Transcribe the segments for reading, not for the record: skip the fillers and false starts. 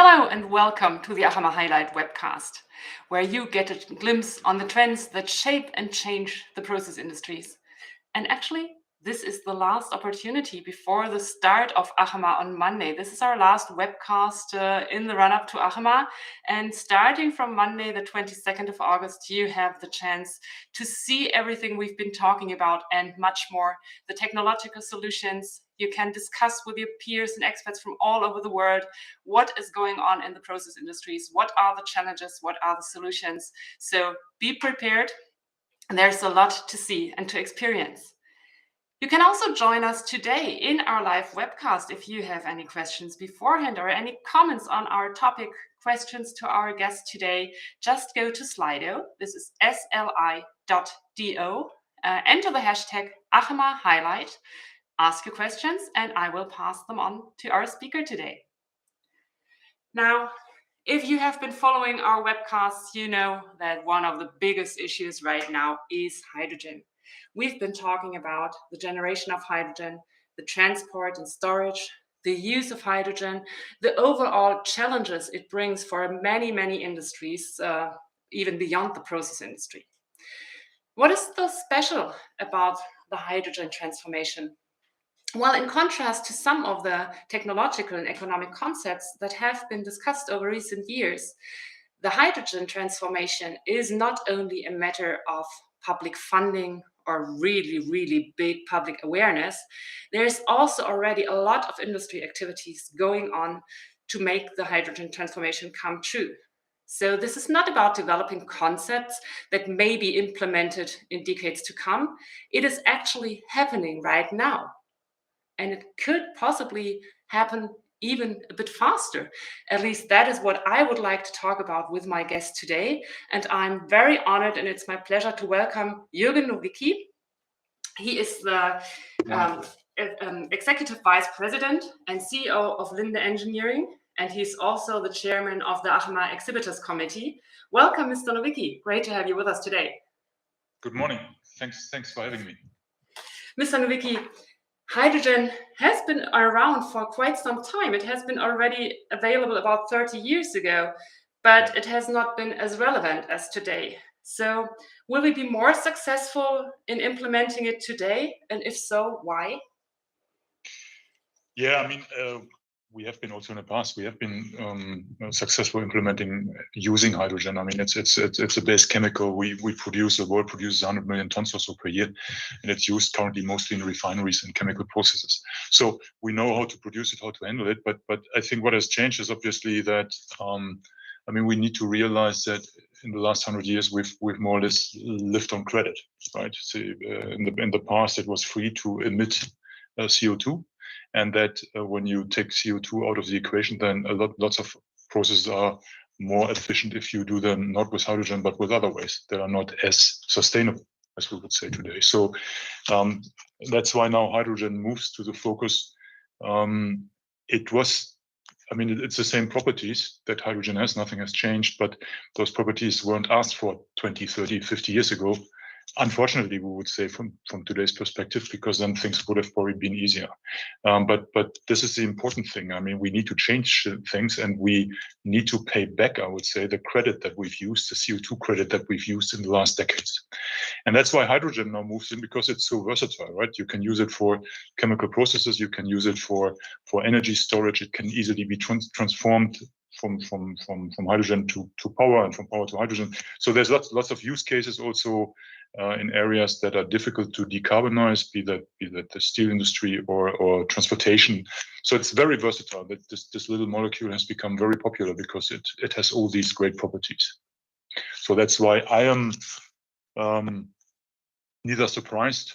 Hello and welcome to the Highlight Webcast, where you get a glimpse on the trends that shape and change the process industries. And actually, this is the last opportunity before the start of ACHEMA on Monday. This is our last webcast in the run-up to ACHEMA. And starting from Monday, the 22nd of August, you have the chance to see everything we've been talking about and much more. The technological solutions. You can discuss with your peers and experts from all over the world what is going on in the process industries, what are the challenges, what are the solutions. So be prepared. There's a lot to see and to experience. You can also join us today in our live webcast if you have any questions beforehand or any comments on our topic, questions to our guest today. Just go to Slido. This is sli.do. Enter the hashtag ACHEMA Highlight. Ask your questions and I will pass them on to our speaker today. Now, if you have been following our webcasts, you know that one of the biggest issues right now is hydrogen. We've been talking about the generation of hydrogen, the transport and storage, the use of hydrogen, the overall challenges it brings for many, many industries, even beyond the process industry. What is so special about the hydrogen transformation? Well, in contrast to some of the technological and economic concepts that have been discussed over recent years, the hydrogen transformation is not only a matter of public funding or really big public awareness. There's also already a lot of industry activities going on to make the hydrogen transformation come true. So this is not about developing concepts that may be implemented in decades to come. It is actually happening right now. And it could possibly happen even a bit faster. At least that is what I would like to talk about with my guest today. And I'm very honored and it's my pleasure to welcome Jürgen Nowicki. He is the Executive Vice President and CEO of Linde Engineering. And he's also the chairman of the ACHEMA Exhibitors Committee. Welcome, Mr. Nowicki. Great to have you with us today. Good morning. Thanks for having me. Mr. Nowicki, hydrogen has been around for quite some time. It has been already available about 30 years ago, but it has not been as relevant as today. So will we be more successful in implementing it today? And if so, why? Yeah, I mean, we have been also in the past. We have been successful implementing using hydrogen. I mean, it's a base chemical. We produce. The world produces 100 million tons or so per year, and it's used currently mostly in refineries and chemical processes. So we know how to produce it, how to handle it. But I think what has changed is obviously that I mean, we need to realize that in the last 100 years we've more or less lived on credit, right? So in the past it was free to emit CO2. And that when you take CO2 out of the equation, then lots of processes are more efficient if you do them not with hydrogen, but with other ways that are not as sustainable, as we would say today. So that's why now hydrogen moves to the focus. I mean, it's the same properties that hydrogen has. Nothing has changed, but those properties weren't asked for 20, 30, 50 years ago. Unfortunately, we would say from today's perspective, because then things would have probably been easier. But this is the important thing. I mean, we need to change things and we need to pay back, I would say, the credit that we've used, the CO2 credit that we've used in the last decades. And that's why hydrogen now moves in, because it's so versatile, right? You can use it for chemical processes. You can use it for energy storage. It can easily be transformed from hydrogen to power and from power to hydrogen. So there's lots of use cases also in areas that are difficult to decarbonize, be that the steel industry or transportation. So it's very versatile. That this little molecule has become very popular because it has all these great properties. So that's why I am neither surprised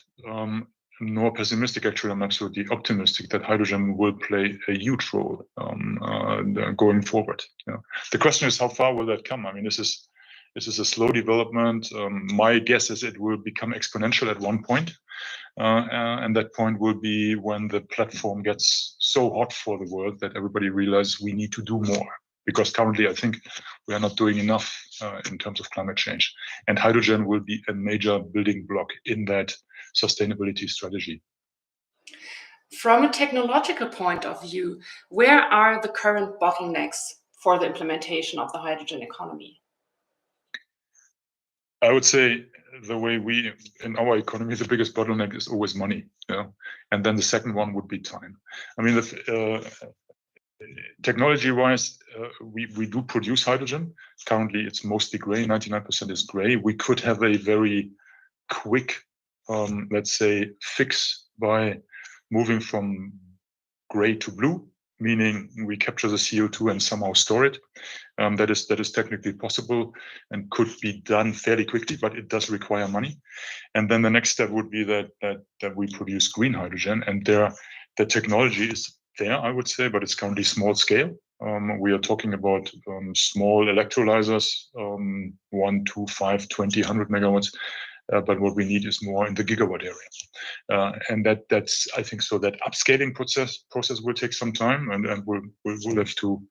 nor pessimistic. Actually, I'm absolutely optimistic that hydrogen will play a huge role going forward. Yeah. The question is, how far will that come? I mean, this is a slow development. My guess is it will become exponential at one point. And that point will be when the platform gets so hot for the world that everybody realizes we need to do more. Because currently, I think we are not doing enough in terms of climate change. And hydrogen will be a major building block in that sustainability strategy. From a technological point of view, where are the current bottlenecks for the implementation of the hydrogen economy? I would say the way in our economy, the biggest bottleneck is always money. And then the second one would be time. I mean, technology-wise, we do produce hydrogen. Currently, it's mostly gray. 99% is gray. We could have a very quick, let's say, fix by moving from gray to blue, meaning we capture the CO2 and somehow store it. That is technically possible and could be done fairly quickly, but it does require money. And then the next step would be that we produce green hydrogen, and the technology is there, I would say, but it's currently small scale. We are talking about small electrolyzers, 1, 2, 5, 20, 100 megawatts. But what we need is more in the gigawatt area, and that's I think so. That upscaling process will take some time, and we'll have to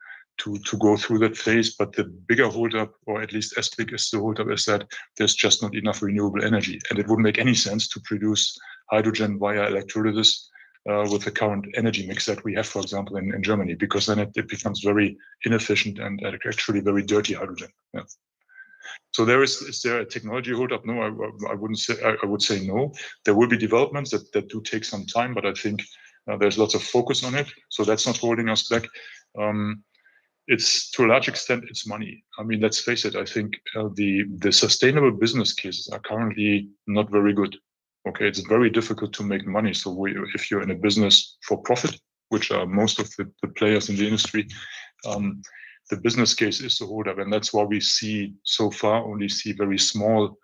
go through that phase. But the bigger holdup, or at least as big as the holdup, is that there's just not enough renewable energy, and it wouldn't make any sense to produce hydrogen via electrolysis with the current energy mix that we have, for example, in Germany, because then it becomes very inefficient and actually very dirty hydrogen. Yeah. So is there a technology holdup? No, I wouldn't say. I would say no. There will be developments that do take some time, but I think there's lots of focus on it. So that's not holding us back. It's to a large extent it's money. I mean, let's face it. I think the sustainable business cases are currently not very good. Okay, it's very difficult to make money. So if you're in a business for profit, which are most of the players in the industry, the business case is the holdup, and that's why we only see very small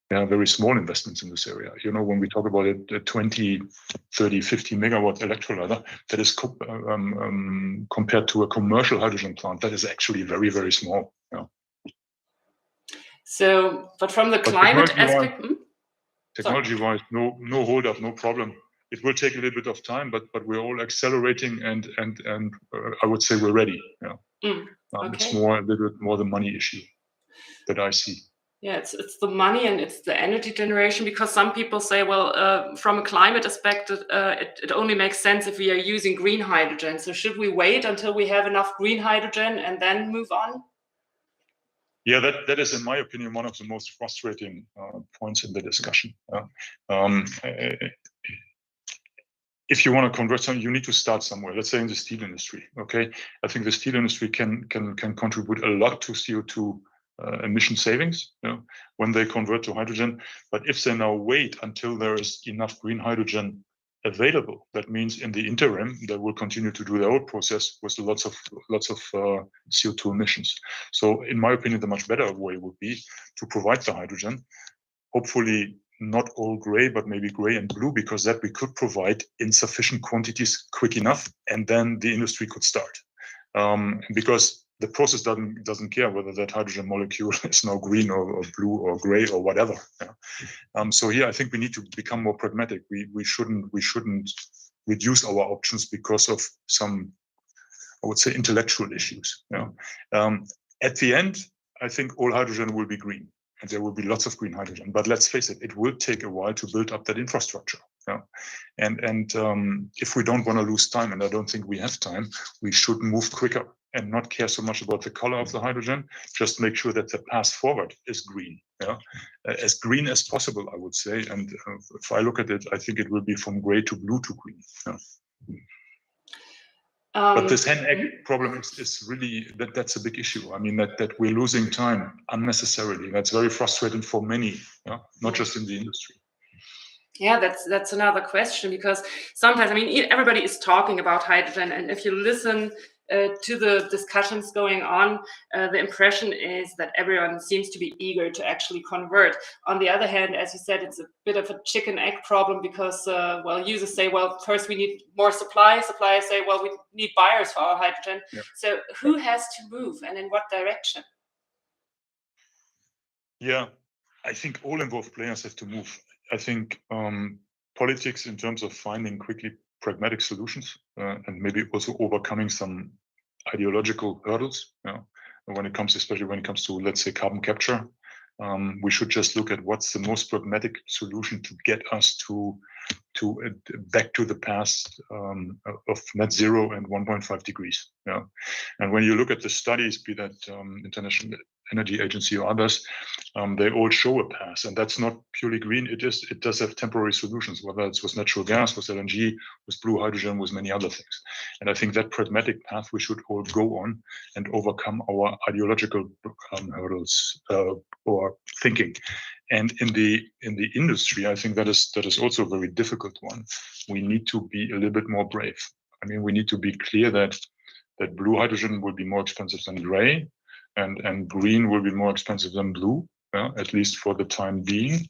investments in this area. When we talk about a 20, 30, 50 megawatt electrolyzer, that is compared to a commercial hydrogen plant, that is actually very, very small. Yeah. So, but from the climate aspect, technology-wise, no holdup, no problem. It will take a little bit of time, but we're all accelerating, and I would say we're ready. Yeah. Okay. It's a little bit more the money issue that I see. Yeah, it's the money and it's the energy generation, because some people say, well, from a climate aspect, it only makes sense if we are using green hydrogen. So should we wait until we have enough green hydrogen and then move on? Yeah, that is, in my opinion, one of the most frustrating points in the discussion. If you want to convert something, you need to start somewhere. Let's say in the steel industry. Okay, I think the steel industry can contribute a lot to CO2 emission savings when they convert to hydrogen. But if they now wait until there is enough green hydrogen available, that means in the interim they will continue to do their old process with lots of CO2 emissions. So, in my opinion, the much better way would be to provide the hydrogen, hopefully not all gray, but maybe gray and blue, because that we could provide in sufficient quantities quick enough, and then the industry could start. Because the process doesn't care whether that hydrogen molecule is now green or blue or gray or whatever. Yeah. So here I think we need to become more pragmatic. We shouldn't reduce our options because of some, I would say, intellectual issues. Yeah. At the end, I think all hydrogen will be green, and there will be lots of green hydrogen. But let's face it, it will take a while to build up that infrastructure. Yeah. And if we don't want to lose time, and I don't think we have time, we should move quicker and not care so much about the color of the hydrogen. Just make sure that the path forward is green. Yeah, as green as possible, I would say. And if I look at it, I think it will be from gray to blue to green. Yeah. But this hen-egg problem is really that's a big issue. I mean that we're losing time unnecessarily. That's very frustrating for many, not just in the industry. Yeah, that's another question, because sometimes, I mean, everybody is talking about hydrogen, and if you listen to the discussions going on, the impression is that everyone seems to be eager to actually convert. On the other hand, as you said, it's a bit of a chicken egg problem, because users say, well, first we need more supply. Suppliers say, well, we need buyers for our hydrogen. Yeah. So who has to move, and in what direction? Yeah, I think all involved players have to move. I think politics, in terms of finding quickly pragmatic solutions, and maybe also overcoming some ideological hurdles, especially when it comes to, let's say, carbon capture. We should just look at what's the most pragmatic solution to get us to back to the past of net zero and 1.5 degrees. Yeah, and when you look at the studies, be that International Energy Agency or others, they all show a path, and that's not purely green. It does have temporary solutions, whether it's with natural gas, with LNG, with blue hydrogen, with many other things. And I think that pragmatic path we should all go on and overcome our ideological hurdles or thinking. And in the industry, I think that is also a very difficult one. We need to be a little bit more brave. I mean, we need to be clear that blue hydrogen will be more expensive than gray, and green will be more expensive than blue, at least for the time being.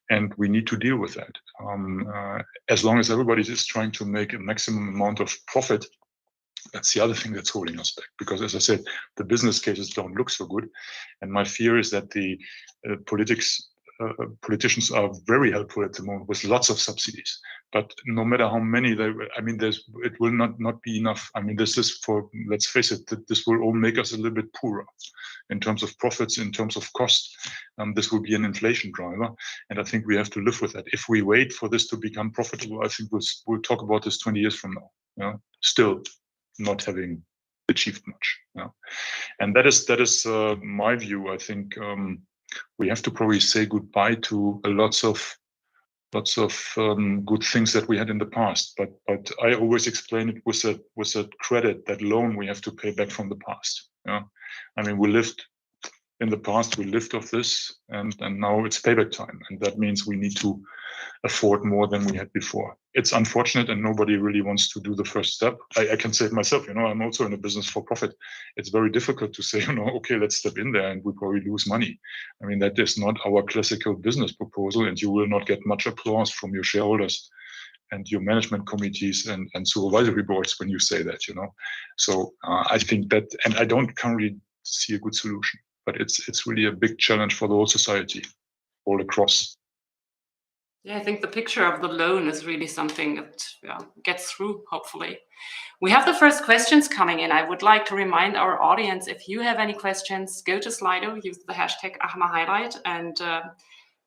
And we need to deal with that. As long as everybody is trying to make a maximum amount of profit, that's the other thing that's holding us back. Because as I said, the business cases don't look so good. And my fear is that the politicians are very helpful at the moment with lots of subsidies, but no matter how many it will not be enough. I mean, this is let's face it, this will all make us a little bit poorer in terms of profits, in terms of cost. This will be an inflation driver, and I think we have to live with that. If we wait for this to become profitable, I think we'll talk about this 20 years from now. Still not having achieved much. And that is my view. I think we have to probably say goodbye to lots of good things that we had in the past. But I always explain it with a credit, that loan we have to pay back from the past. I mean, we lived off this, and now it's payback time, and that means we need to afford more than we had before. It's unfortunate, and nobody really wants to do the first step. I can say it myself, I'm also in a business for profit. It's very difficult to say, okay, let's step in there and we probably lose money. I mean, that is not our classical business proposal, and you will not get much applause from your shareholders and your management committees and supervisory boards when you say that, So I think that, and I don't currently see a good solution, but it's really a big challenge for the whole society all across. Yeah, I think the picture of the loan is really something that gets through, hopefully. We have the first questions coming in. I would like to remind our audience, if you have any questions, go to Slido, use the hashtag #Highlight, and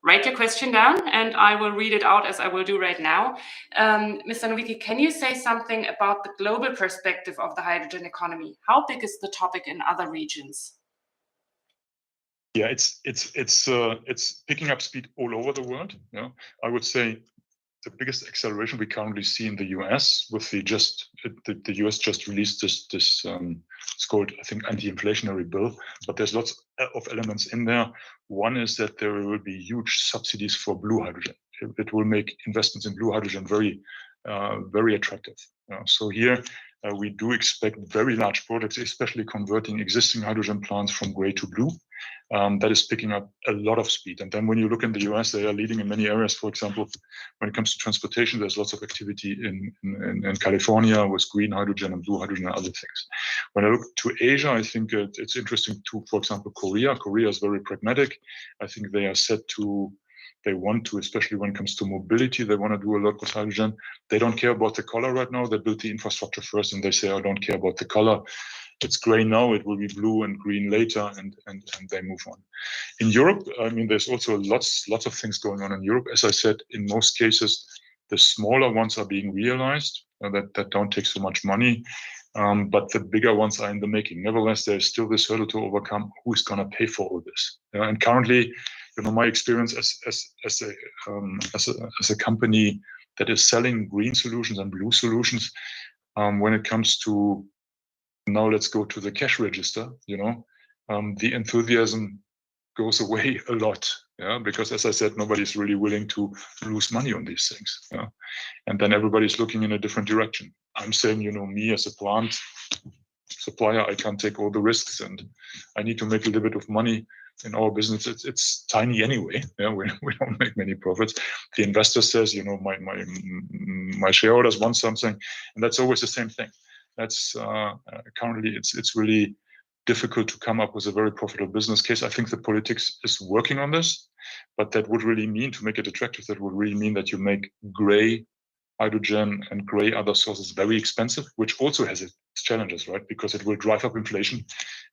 write your question down, and I will read it out as I will do right now. Mr. Nowicki, can you say something about the global perspective of the hydrogen economy? How big is the topic in other regions? Yeah, it's picking up speed all over the world. I would say the biggest acceleration we currently see in the US with the US just released this it's called, I think, anti-inflationary bill, but there's lots of elements in there. One is that there will be huge subsidies for blue hydrogen. It will make investments in blue hydrogen very, very attractive. So here we do expect very large projects, especially converting existing hydrogen plants from gray to blue. That is picking up a lot of speed. And then when you look in the US, they are leading in many areas. For example, when it comes to transportation, there's lots of activity in California with green hydrogen and blue hydrogen and other things. When I look to Asia, I think it's interesting to, for example, Korea. Korea is very pragmatic. I think they are they want to, especially when it comes to mobility, they want to do a lot with hydrogen. They don't care about the color right now. They build the infrastructure first, and they say, I don't care about the color. It's gray now, it will be blue and green later, and they move on. In Europe, I mean, there's also lots of things going on in Europe. As I said, in most cases, the smaller ones are being realized that don't take so much money, but the bigger ones are in the making. Nevertheless, there's still this hurdle to overcome. Who's going to pay for all this? And currently, my experience as a company that is selling green solutions and blue solutions, when it comes to now let's go to the cash register, the enthusiasm goes away a lot, because as I said, nobody's really willing to lose money on these things. And then everybody's looking in a different direction. I'm saying, me as a plant supplier, I can't take all the risks, and I need to make a little bit of money in our business. It's tiny anyway. We don't make many profits. The investor says, my shareholders want something, and that's always the same thing. That's currently it's really difficult to come up with a very profitable business case. I think the politics is working on this, but that would really mean, to make it attractive, that would really mean that you make gray hydrogen and gray other sources very expensive, which also has its challenges, right? Because it will drive up inflation,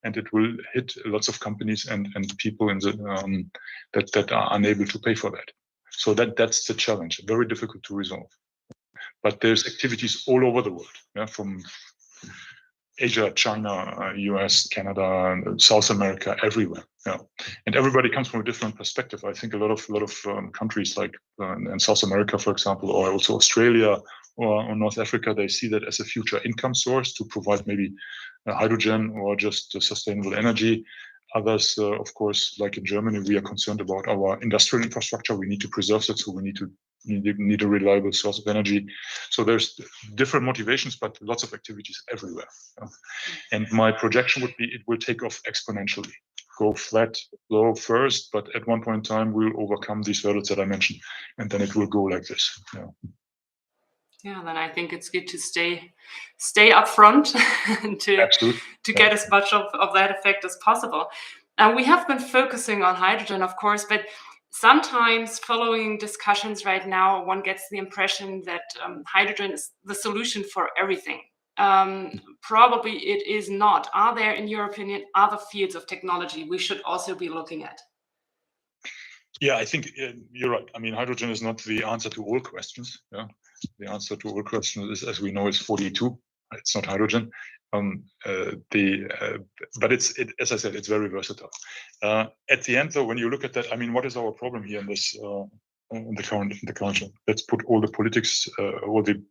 and it will hit lots of companies and people in the that are unable to pay for that. So that's the challenge, very difficult to resolve. But there's activities all over the world, yeah, from Asia, China, US, Canada, South America, everywhere. Yeah, and everybody comes from a different perspective. I think a lot of countries like in South America, for example, or also Australia or North Africa, they see that as a future income source to provide maybe hydrogen or just sustainable energy. Others, of course, like in Germany, we are concerned about our industrial infrastructure. We need to preserve that, so we need a reliable source of energy. So there's different motivations, but lots of activities everywhere. And my projection would be it will take off exponentially, go flat, low first, but at one point in time we'll overcome these hurdles that I mentioned, and then it will go like this. Yeah, then I think it's good to stay up front and to get as much of that effect as possible. And we have been focusing on hydrogen, of course, but sometimes following discussions right now, one gets the impression that hydrogen is the solution for everything. Probably it is not. Are there, in your opinion, other fields of technology we should also be looking at? Yeah, I think you're right. I mean, hydrogen is not the answer to all questions. Yeah, the answer to all questions is, as we know, is 42. It's not hydrogen. But as I said, it's very versatile. At the end, though, when you look at that, I mean, what is our problem here in this in the current? Let's put all the politics, all the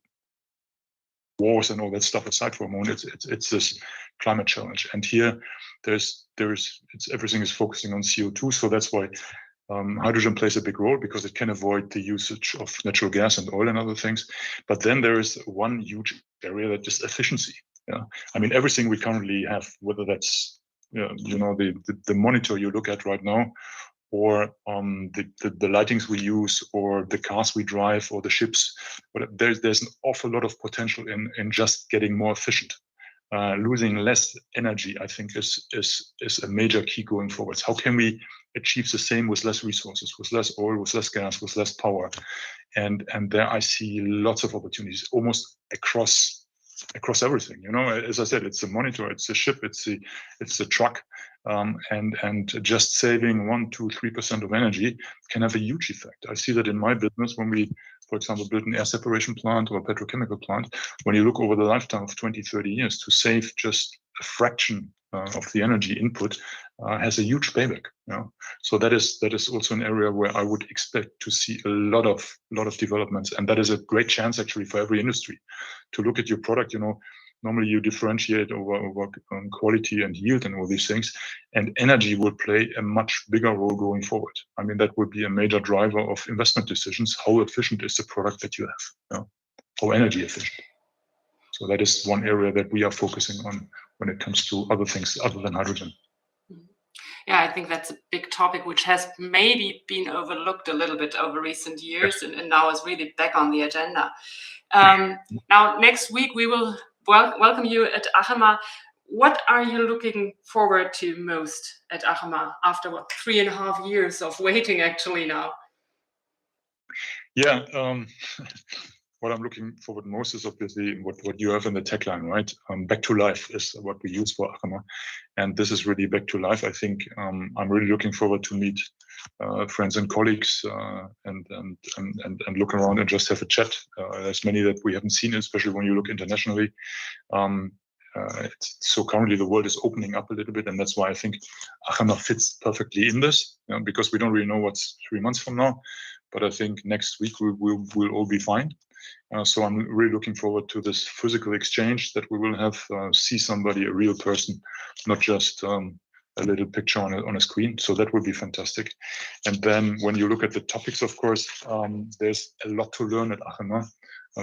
wars and all that stuff aside for a moment. It's this climate challenge, and here everything is focusing on CO2. So that's why hydrogen plays a big role, because it can avoid the usage of natural gas and oil and other things. But then there is one huge area that is efficiency. Yeah, I mean, everything we currently have, whether that's the monitor you look at right now, or the lightings we use, or the cars we drive, or the ships, but there's an awful lot of potential in just getting more efficient. Losing less energy, I think, is a major key going forwards. How can we achieve the same with less resources, with less oil, with less gas, with less power? And there I see lots of opportunities almost across everything. As I said, it's the monitor, it's the ship, it's the truck, and just saving 1%, 2%, 3% of energy can have a huge effect. I see that in my business when we, for example, build an air separation plant or a petrochemical plant. When you look over the lifetime of 20, 30 years, to save just a fraction of the energy input has a huge payback. So that is also an area where I would expect to see a lot of developments, and that is a great chance actually for every industry to look at your product. Normally you differentiate over quality and yield and all these things, and energy will play a much bigger role going forward. I mean, that would be a major driver of investment decisions. How efficient is the product that you have? How energy efficient? So that is one area that we are focusing on when it comes to other things other than hydrogen. Yeah, I think that's a big topic which has maybe been overlooked a little bit over recent years, and now is really back on the agenda. Now, next week we will welcome you at ACHEMA. What are you looking forward to most at ACHEMA after 3.5 years of waiting actually now? Yeah, what I'm looking forward most is obviously what you have in the tagline, right? Back to life is what we use for ACHEMA, and this is really back to life. I think I'm really looking forward to meet friends and colleagues and look around and just have a chat. There's many that we haven't seen, especially when you look internationally. So currently the world is opening up a little bit, and that's why I think ACHEMA fits perfectly in this, because we don't really know what's 3 months from now. But I think next week we'll all be fine. So I'm really looking forward to this physical exchange that we will have, see somebody, a real person, not just a little picture on a screen. So that would be fantastic. And then when you look at the topics, of course, there's a lot to learn at ACHEMA.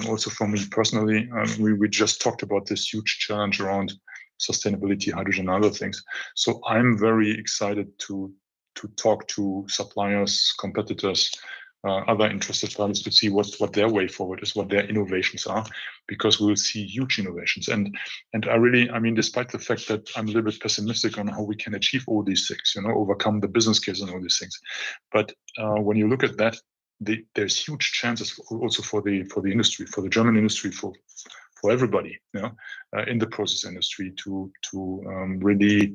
Also for me personally, we just talked about this huge challenge around sustainability, hydrogen, and other things. So I'm very excited to talk to suppliers, competitors, other interested parties, to see what their way forward is, what their innovations are, because we will see huge innovations. And I mean, despite the fact that I'm a little bit pessimistic on how we can achieve all these things, overcome the business case and all these things. But when you look at that, there's huge chances also for the industry, for the German industry, for everybody, in the process industry to really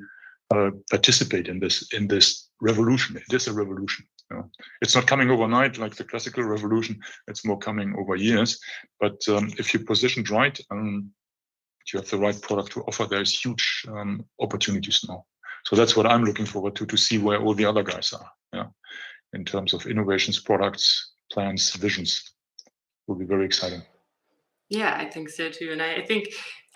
participate in this revolution. It is a revolution. It's not coming overnight like the classical revolution. It's more coming over years. But if you're positioned right, you have the right product to offer, there's huge opportunities now. So that's what I'm looking forward to see where all the other guys are, in terms of innovations, products, plans, visions. Will be very exciting. Yeah, I think so too. And I think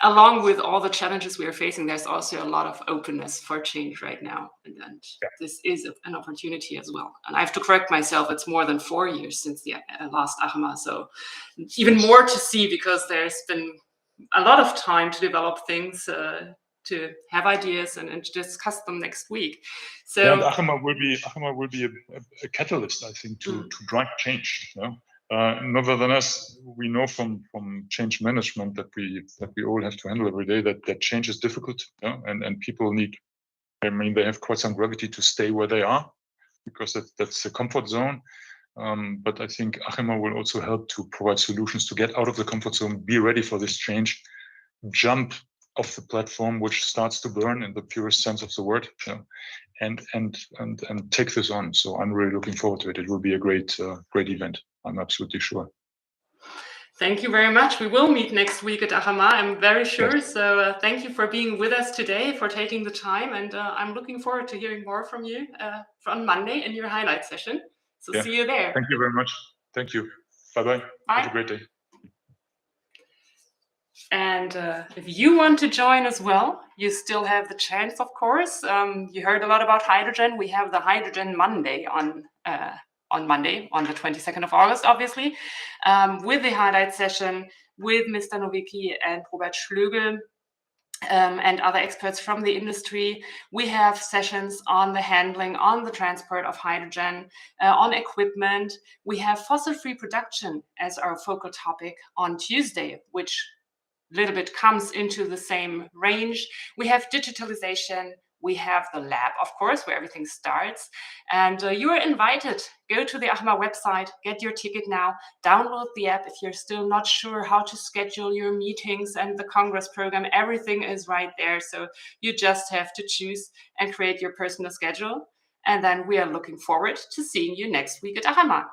along with all the challenges we are facing, there's also a lot of openness for change right now. And this is an opportunity as well. And I have to correct myself, it's more than 4 years since the last ACHEMA. So even more to see, because there's been a lot of time to develop things, to have ideas and to discuss them next week. So and ACHEMA will be a catalyst, I think, to drive change. Nevertheless, we know from change management that we all have to handle every day that change is difficult, and people need. I mean, they have quite some gravity to stay where they are, because that's a comfort zone. But I think ACHEMA will also help to provide solutions to get out of the comfort zone, be ready for this change, jump off the platform which starts to burn in the purest sense of the word, and take this on. So I'm really looking forward to it. It will be a great event. I'm absolutely sure. Thank you very much. We will meet next week at ACHEMA, I'm very sure. Yes. So thank you for being with us today, for taking the time. And I'm looking forward to hearing more from you on Monday in your highlight session. So see you there. Thank you very much. Thank you. Bye-bye. Bye. Have a great day. And if you want to join as well, you still have the chance, of course. You heard a lot about hydrogen. We have the Hydrogen Monday on Monday, on the 22nd of August, obviously, with the highlight session with Mr. Nowicki and Robert Schlögel and other experts from the industry. We have sessions on the handling, on the transport of hydrogen, on equipment. We have fossil-free production as our focal topic on Tuesday, which a little bit comes into the same range. We have digitalization. We have the lab, of course, where everything starts. And you are invited. Go to the ACHEMA website, get your ticket now, download the app if you're still not sure how to schedule your meetings and the Congress program. Everything is right there. So you just have to choose and create your personal schedule. And then we are looking forward to seeing you next week at ACHEMA.